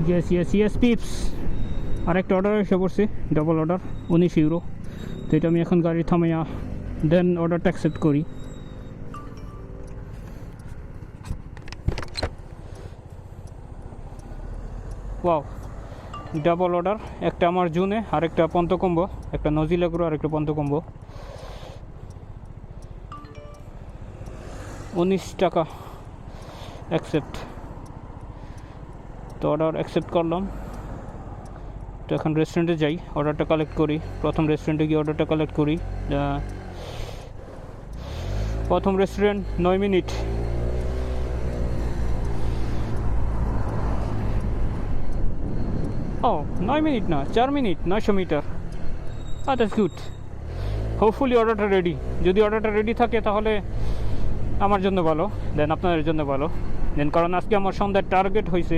Yes yes yes pips, আরেকটা order এসে পড়ছে, ডাবল অর্ডার 19 ইউরো। তো এটা আমি এখন গাড়ি থামাইয়া দেন অর্ডারটা অ্যাকসেপ্ট করি। ওয়াও, ডাবল অর্ডার, একটা আমার জুনে আরেকটা পন্ত কম্বো, একটা নজিলাগ্রো আর একটা পন্ত কম্বো, 19 টাকা অ্যাকসেপ্ট। তো অর্ডার অ্যাকসেপ্ট করলাম। তো এখন রেস্টুরেন্টে যাই, অর্ডারটা কালেক্ট করি। প্রথম রেস্টুরেন্টে গিয়ে অর্ডারটা কালেক্ট করি। প্রথম রেস্টুরেন্ট 9 মিনিট। ও 9 মিনিট না, 4 minute, 900 metre. That's good. Hopefully অর্ডারটা রেডি। যদি অর্ডারটা রেডি থাকে তাহলে আমার জন্য ভালো, দেন আপনাদের জন্য ভালো। দেন কারণ আজকে আমার সন্ধ্যার টার্গেট হয়েছে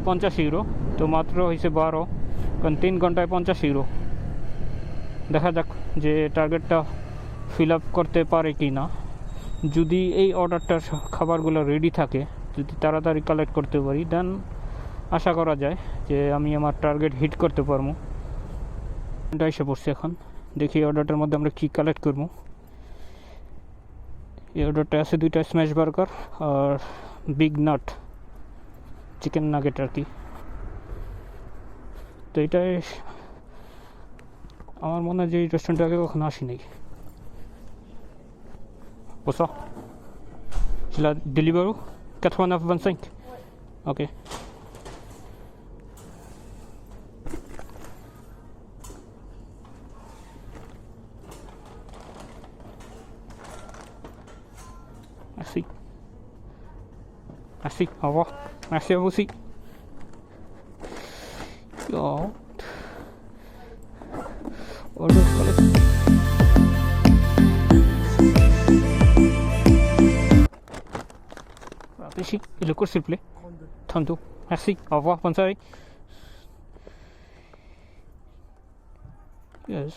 50 ইউরো, তো মাত্র হয়েছে 12, কারণ 3 ঘন্টায় 50 ইউরো। দেখা যাক যে টার্গেটটা ফিল আপ করতে পারে কি না। যদি এই অর্ডারটার খাবারগুলো রেডি থাকে, যদি তাড়াতাড়ি কালেক্ট করতে পারি, দেন আশা করা যায় যে আমি আমার টার্গেট হিট করতে পারবো। এটা এসে পড়ছে, এখন দেখি অর্ডারটার মধ্যে আমরা কী কালেক্ট করবো। এই অর্ডারটা আছে 2টা স্ম্যাশ বার্গার আর বিগ নাট চিকেন নাগেট আর কি। তো এটাই আমার মনে হয় যে এই রেস্টুরেন্টে আগে কখনো আসিনি। Bonsoir. Je la Deliveroo 89,25. Ok. Merci. Merci. Au revoir. Merci à vous aussi. Oh. Order collect. Ici, et le cours s'il vous plaît. 32. Merci. Au revoir. Bonne soirée. Yes.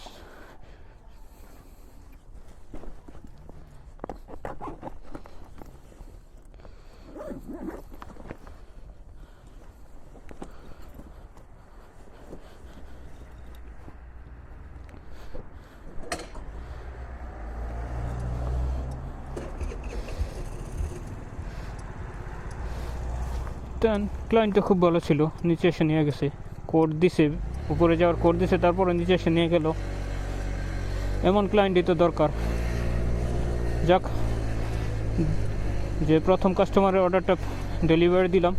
দেন ক্লায়েন্টটা খুব ভালো ছিল, নিচে এসে নিয়ে গেছে, কোড দিছে, উপরে যাওয়ার কোড দিছে, তারপরে নিচে এসে নিয়ে গেল। এমন ক্লায়েন্টই তো দরকার। যাক, যে প্রথম কাস্টমারের অর্ডারটা ডেলিভারি দিলাম।